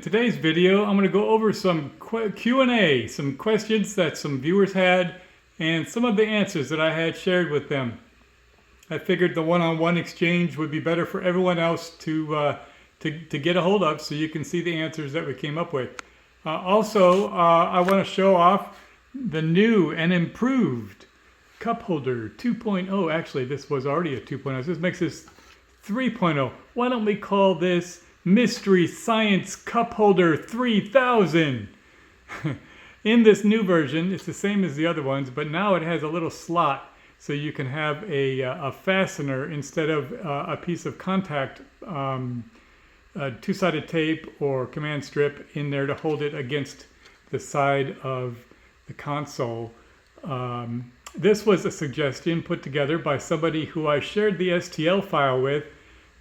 today's video, I'm going to go over some Q&A, some questions that some viewers had, and some of the answers that I had shared with them. I figured the one-on-one exchange would be better for everyone else to get a hold of, so you can see the answers that we came up with. Also, I want to show off the new and improved cup holder 2.0. Actually, this was already a 2.0. So this makes this 3.0. Why don't we call this Mystery Science Cup Holder 3000? In this new version, it's the same as the other ones, but now it has a little slot so you can have a fastener instead of a piece of contact two-sided tape or command strip in there to hold it against the side of the console. This was a suggestion put together by somebody who I shared the STL file with,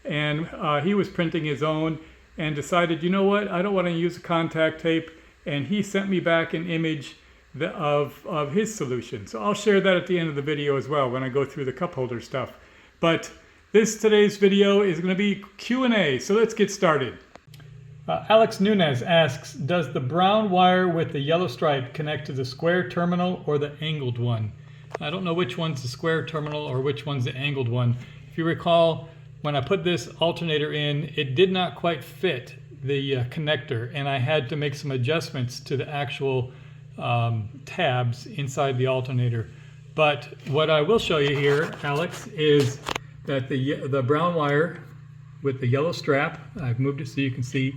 and he was printing his own and decided, you know what, I don't want to use a contact tape, and he sent me back an image of his solution. So I'll share that at the end of the video as well when I go through the cup holder stuff. But today's video is going to be Q&A, so let's get started. Alex Nunez asks, does the brown wire with the yellow stripe connect to the square terminal or the angled one? I don't know which one's the square terminal or which one's the angled one. If you recall, when I put this alternator in, it did not quite fit the connector, and I had to make some adjustments to the actual tabs inside the alternator. But what I will show you here, Alex, is that the brown wire with the yellow strap, I've moved it so you can see.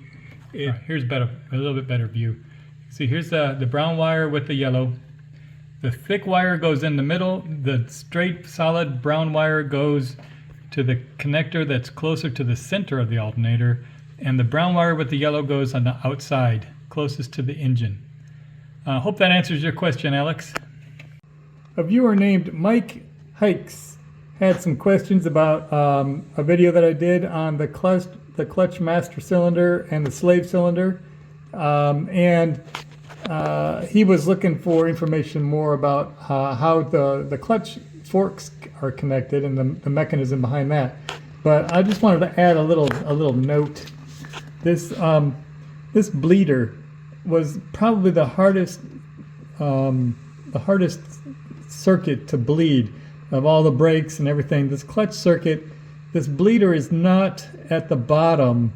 Here's a little bit better view. See, here's the brown wire with the yellow. The thick wire goes in the middle. The straight, solid brown wire goes to the connector that's closer to the center of the alternator, and the brown wire with the yellow goes on the outside, closest to the engine. Hope that answers your question, Alex. A viewer named Mike Hikes had some questions about a video that I did on the clutch master cylinder and the slave cylinder, and he was looking for information more about how the clutch forks are connected and the mechanism behind that. But I just wanted to add a little note. This bleeder was probably the hardest circuit to bleed of all the brakes and everything. This clutch circuit, this bleeder is not at the bottom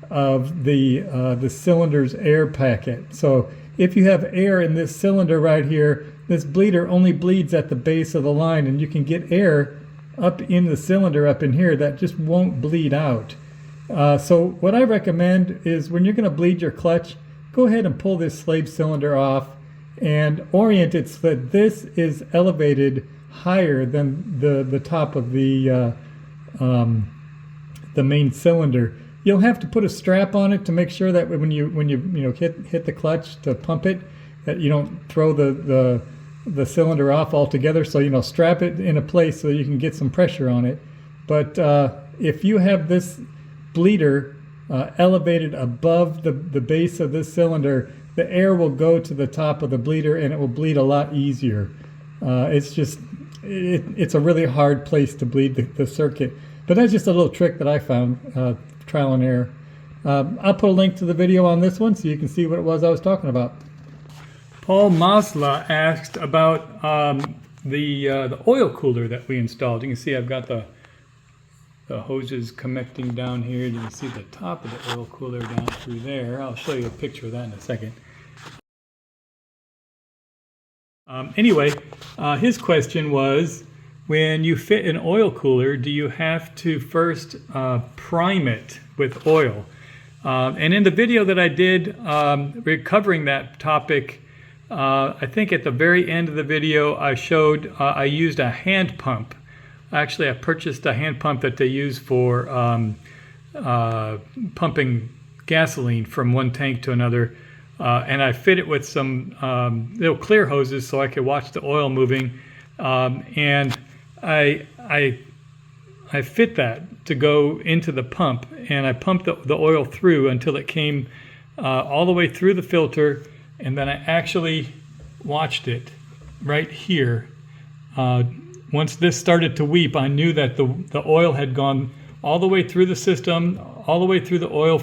of the cylinder's air packet. So if you have air in this cylinder right here, this bleeder only bleeds at the base of the line, and you can get air up in the cylinder up in here that just won't bleed out. So what I recommend is when you're going to bleed your clutch, go ahead and pull this slave cylinder off and orient it so that this is elevated higher than the top of the main cylinder. You'll have to put a strap on it to make sure that when you hit the clutch to pump it, that you don't throw the cylinder off altogether. So strap it in a place so you can get some pressure on it. But if you have this bleeder elevated above the base of this cylinder, the air will go to the top of the bleeder and it will bleed a lot easier. It's a really hard place to bleed the circuit. But that's just a little trick that I found, trial and error. I'll put a link to the video on this one so you can see what it was I was talking about. Paul Masla asked about the oil cooler that we installed. You can see I've got the hoses connecting down here. You can see the top of the oil cooler down through there. I'll show you a picture of that in a second. Anyway, his question was, when you fit an oil cooler, do you have to first prime it with oil? And in the video that I did covering that topic, I think at the very end of the video I showed I used a hand pump. Actually, I purchased a hand pump that they use for pumping gasoline from one tank to another, and I fit it with some little clear hoses so I could watch the oil moving, and I fit that to go into the pump, and I pumped the oil through until it came all the way through the filter, and then I actually watched it right here. Once this started to weep, I knew that the oil had gone all the way through the system, all the way through the oil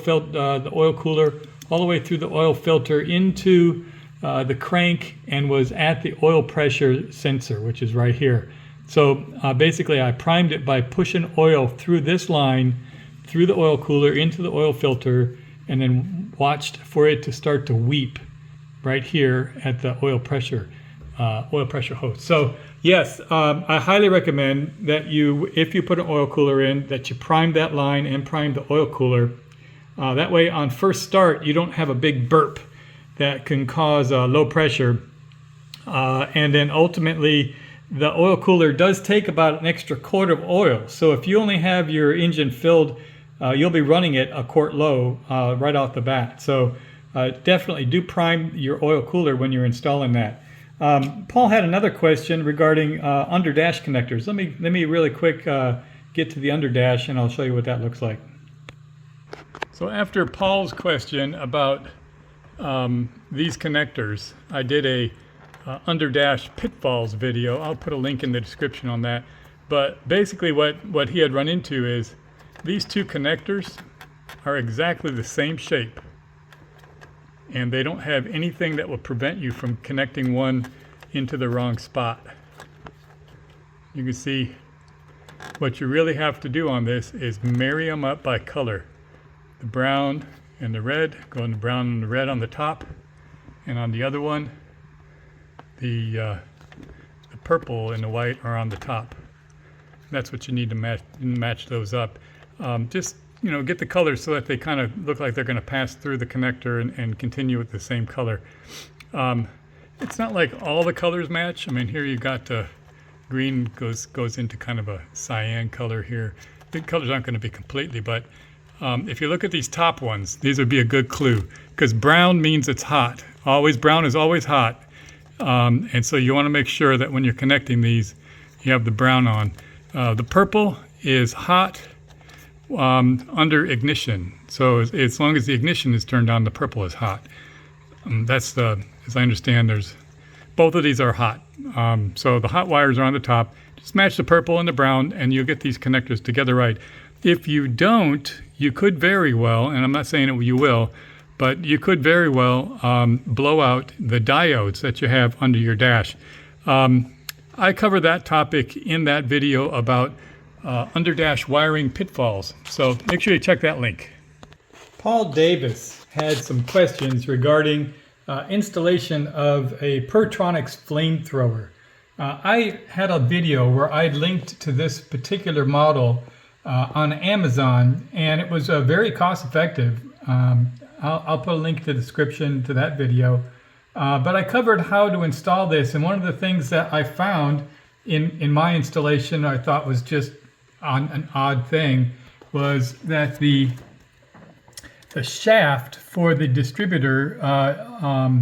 cooler, all the way through the oil filter into the crank and was at the oil pressure sensor, which is right here. So basically I primed it by pushing oil through this line, through the oil cooler into the oil filter, and then watched for it to start to weep right here at the oil pressure hose. So yes, I highly recommend that if you put an oil cooler in, that you prime that line and prime the oil cooler. That way on first start, you don't have a big burp that can cause low pressure. And then ultimately, the oil cooler does take about an extra quart of oil. So if you only have your engine filled, you'll be running it a quart low right off the bat. So definitely do prime your oil cooler when you're installing that. Paul had another question regarding under dash connectors. Let me really quick get to the under dash, and I'll show you what that looks like. So after Paul's question about these connectors, I did a under dash pitfalls video. I'll put a link in the description on that. But basically what he had run into is these two connectors are exactly the same shape, and they don't have anything that will prevent you from connecting one into the wrong spot. You can see what you really have to do on this is marry them up by color. The brown and the red, going the brown and the red on the top, and on the other one, the purple and the white are on the top. That's what you need to match those up. Just get the colors so that they kind of look like they're going to pass through the connector and continue with the same color. It's not like all the colors match. I mean, here you got green goes into kind of a cyan color here. The colors aren't going to be completely, but if you look at these top ones, these would be a good clue, because brown means it's hot. Brown is always hot. And so you want to make sure that when you're connecting these, you have the brown on. The purple is hot under ignition. So as long as the ignition is turned on, the purple is hot. As I understand, both of these are hot. So the hot wires are on the top. Just match the purple and the brown, and you'll get these connectors together right. If you don't, you could very well, and I'm not saying you will, but you could very well blow out the diodes that you have under your dash. I cover that topic in that video about under dash wiring pitfalls. So make sure you check that link. Paul Davis had some questions regarding installation of a Pertronix flamethrower. I had a video where I linked to this particular model on Amazon, and it was very cost effective. I'll put a link to the description to that video. But I covered how to install this, and one of the things that I found in my installation I thought was just an odd thing was that the shaft for the distributor,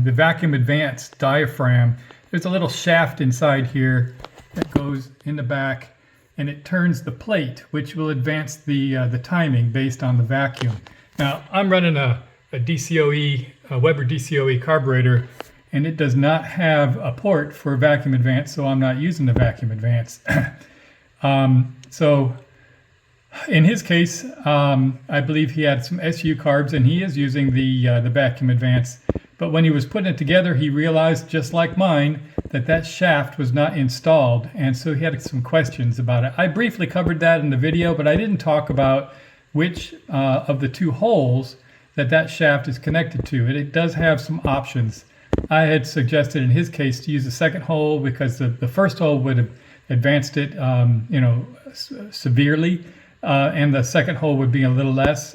the vacuum advance diaphragm, there's a little shaft inside here that goes in the back, and it turns the plate, which will advance the timing based on the vacuum. Now, I'm running a DCOE, a Weber DCOE carburetor, and it does not have a port for vacuum advance, so I'm not using the vacuum advance. So in his case, I believe he had some SU carbs, and he is using the vacuum advance. But when he was putting it together, he realized, just like mine, that shaft was not installed, and so he had some questions about it. I briefly covered that in the video, but I didn't talk about which of the two holes that shaft is connected to. It does have some options. I had suggested in his case to use the second hole because the first hole would have advanced it, severely, and the second hole would be a little less.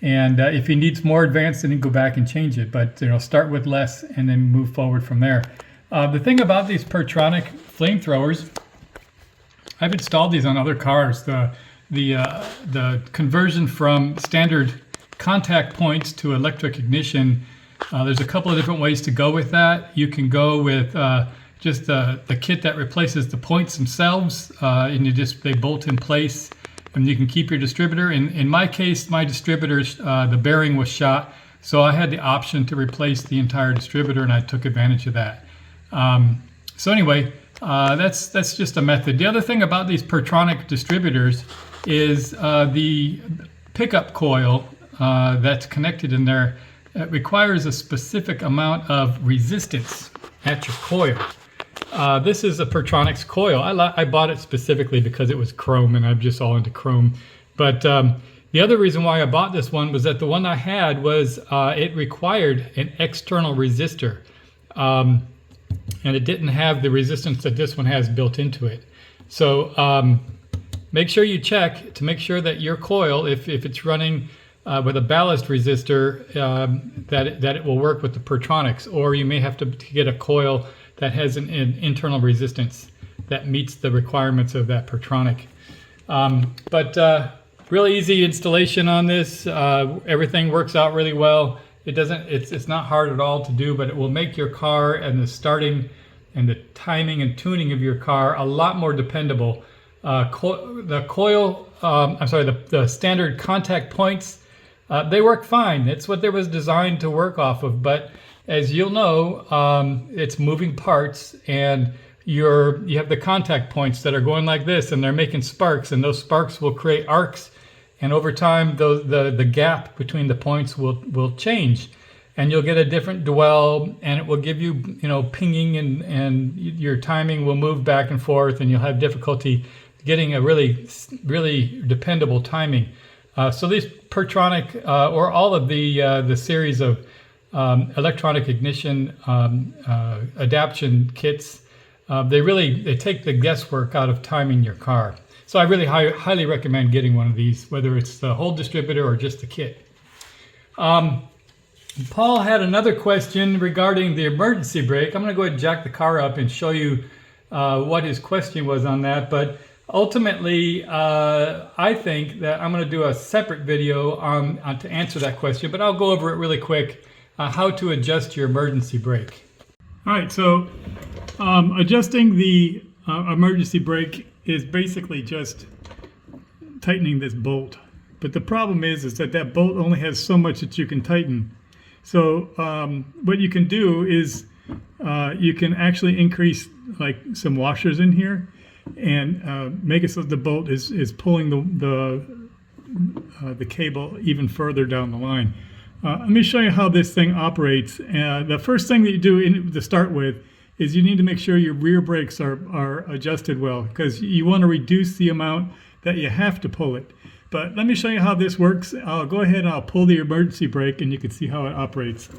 And if he needs more advanced, then he can go back and change it. But start with less and then move forward from there. The thing about these Pertronix flamethrowers, I've installed these on other cars. The conversion from standard contact points to electric ignition, there's a couple of different ways to go with that. You can go with just the kit that replaces the points themselves, and they bolt in place, and you can keep your distributor. In my case, my distributors, the bearing was shot, so I had the option to replace the entire distributor, and I took advantage of that. So anyway, that's just a method. The other thing about these Pertronix distributors is the pickup coil that's connected in there. it requires a specific amount of resistance at your coil. This is a Pertronix coil. I bought it specifically because it was chrome, and I'm just all into chrome. But the other reason why I bought this one was that the one I had was it required an external resistor, and it didn't have the resistance that this one has built into it. So make sure you check to make sure that your coil, if it's running with a ballast resistor, that it will work with the Pertronix, or you may have to get a coil that has an internal resistance that meets the requirements of that Pertronic. But really easy installation on this. Everything works out really well. It's not hard at all to do, but it will make your car and the starting and the timing and tuning of your car a lot more dependable. The standard contact points, they work fine. It's what they was designed to work off of. But as you'll know, it's moving parts, and you have the contact points that are going like this, and they're making sparks, and those sparks will create arcs. And over time, the gap between the points will change, and you'll get a different dwell, and it will give you, pinging, and your timing will move back and forth, and you'll have difficulty getting a really, really dependable timing. So these Pertronic, or all of the series of electronic ignition adaptation kits, they take the guesswork out of timing your car. So I really highly recommend getting one of these, whether it's the whole distributor or just the kit. Paul had another question regarding the emergency brake. I'm going to go ahead and jack the car up and show you what his question was on that. But ultimately, I think that I'm going to do a separate video to answer that question, but I'll go over it really quick, how to adjust your emergency brake. All right, so adjusting the emergency brake is basically just tightening this bolt. But the problem is that bolt only has so much that you can tighten. So what you can do is you can actually increase like some washers in here and make it so the bolt is pulling the cable even further down the line. Let me show you how this thing operates. The first thing that you do to start with is you need to make sure your rear brakes are adjusted well, because you want to reduce the amount that you have to pull it. But let me show you how this works. I'll go ahead and I'll pull the emergency brake, and you can see how it operates.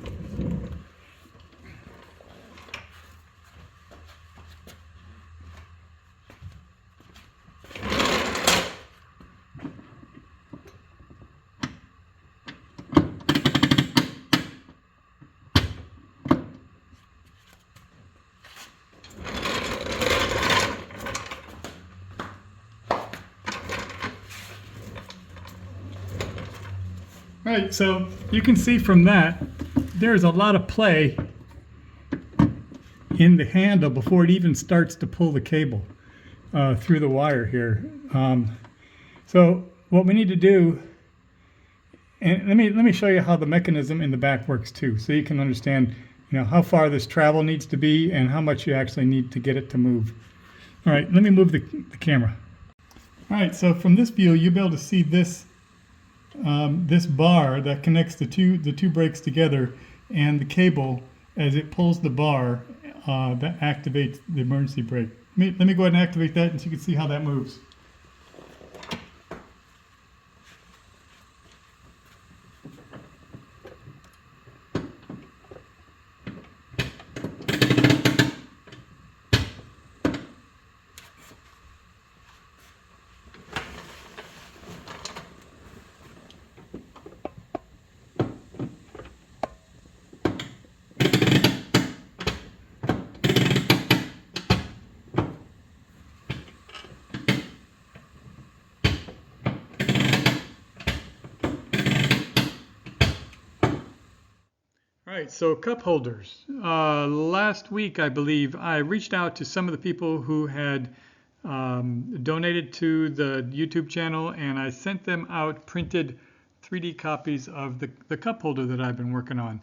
All right, so you can see from that, there's a lot of play in the handle before it even starts to pull the cable through the wire here. So what we need to do, and let me show you how the mechanism in the back works too, so you can understand, how far this travel needs to be and how much you actually need to get it to move. All right, let me move the camera. All right, so from this view, you'll be able to see this bar that connects the two brakes together, and the cable as it pulls the bar that activates the emergency brake. Let me go ahead and activate that, and so you can see how that moves. All right, so cup holders. Last week, I believe, I reached out to some of the people who had donated to the YouTube channel, and I sent them out printed 3D copies of the cup holder that I've been working on.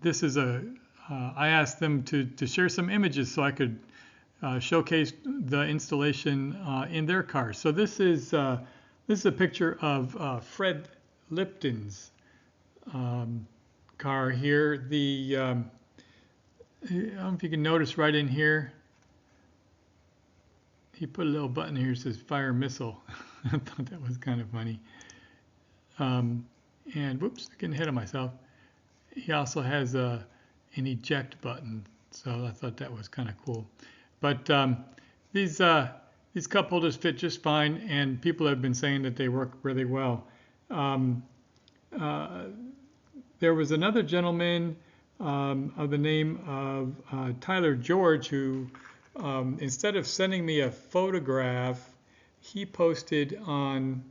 This is I asked them to share some images so I could showcase the installation in their car. So this is a picture of Fred Lipton's car here. I don't know if you can notice right in here, he put a little button here that says fire missile. I thought that was kind of funny. And whoops, getting ahead of myself. He also has an eject button, so I thought that was kind of cool. But these cup holders fit just fine, and people have been saying that they work really well. There was another gentleman of the name of Tyler George who, instead of sending me a photograph, he posted on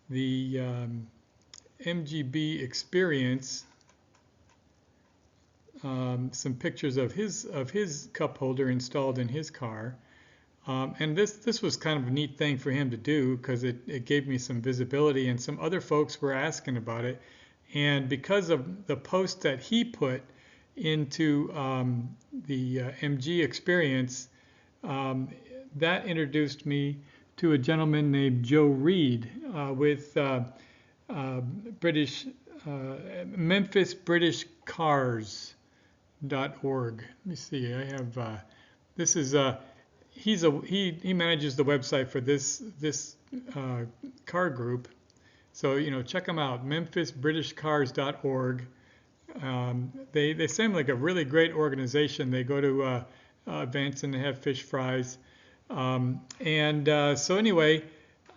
the MGB experience some pictures of his cup holder installed in his car. And this was kind of a neat thing for him to do because it gave me some visibility, and some other folks were asking about it. And because of the post that he put into the MG experience, that introduced me to a gentleman named Joe Reed with Memphis British Cars.org. Let me see. I have this is he manages the website for this car group. So check them out. MemphisBritishCars.org. They seem like a really great organization. They go to events and they have fish fries. So anyway,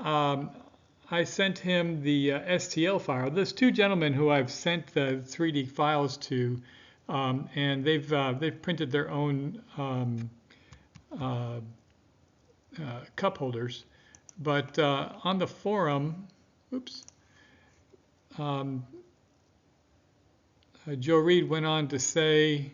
I sent him the STL file. There's two gentlemen who I've sent the 3D files to, and they've printed their own cup holders. But on the forum, Joe Reed went on to say,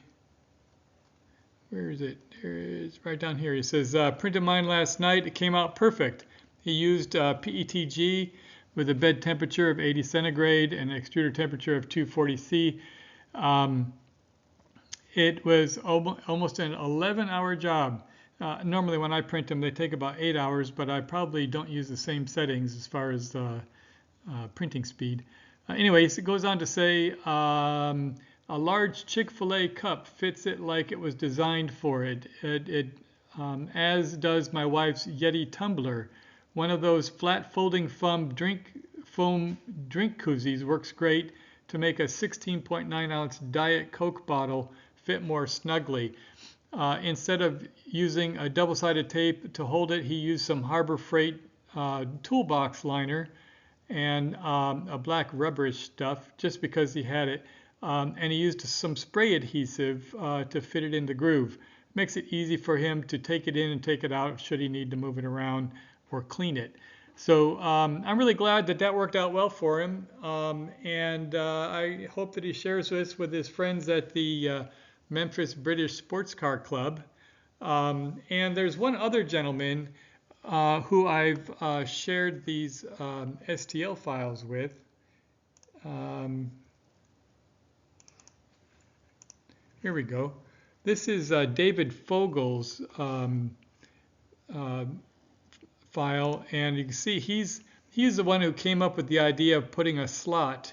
where is it? It's right down here. He says, printed mine last night. It came out perfect. He used PETG with a bed temperature of 80 centigrade and an extruder temperature of 240 C. It was almost an 11-hour job. Normally when I print them, they take about 8 hours, but I probably don't use the same settings as far as printing speed. Anyways, it goes on to say, a large Chick-fil-A cup fits it like it was designed for it. As does my wife's Yeti tumbler. One of those flat folding foam drink koozies works great to make a 16.9 ounce Diet Coke bottle fit more snugly. Instead of using a double-sided tape to hold it, he used some Harbor Freight toolbox liner and a black rubberish stuff just because he had it. And he used some spray adhesive to fit it in the groove. Makes it easy for him to take it in and take it out should he need to move it around or clean it. So I'm really glad that worked out well for him. And I hope that he shares this with his friends at the Memphis British Sports Car Club. And there's one other gentleman who I've shared these STL files with. Here we go. This is David Fogel's file, and you can see he's the one who came up with the idea of putting a slot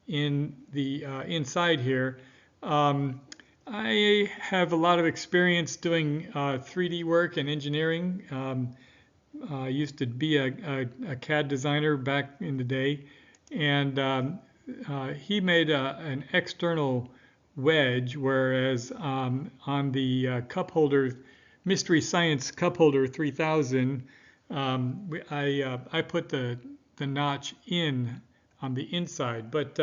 in the inside here. I have a lot of experience doing 3D work and engineering. I used to be a CAD designer back in the day, and he made an external wedge, whereas on the cup holder, Mystery Science cup holder 3000, I put the notch in on the inside. But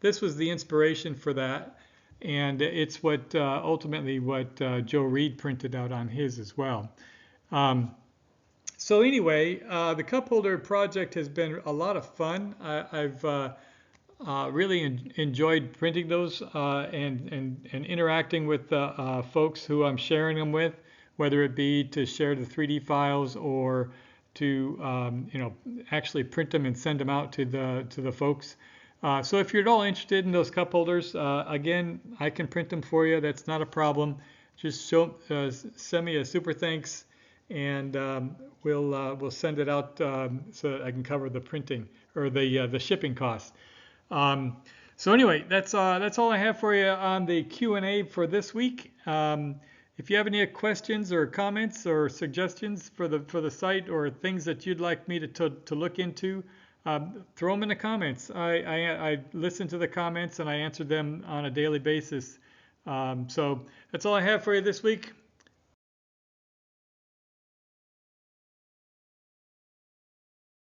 this was the inspiration for that, and it's what ultimately what Joe Reed printed out on his as well. So anyway, the cup holder project has been a lot of fun. I've really enjoyed printing those and interacting with folks who I'm sharing them with, whether it be to share the 3D files or to actually print them and send them out to the folks. So if you're at all interested in those cup holders, again, I can print them for you. That's not a problem. Just send me a super thanks, and we'll send it out so that I can cover the printing or the shipping costs. So anyway, that's all I have for you on the Q&A for this week. If you have any questions or comments or suggestions for the site or things that you'd like me to look into, throw them in the comments. I listen to the comments and I answer them on a daily basis. So that's all I have for you this week.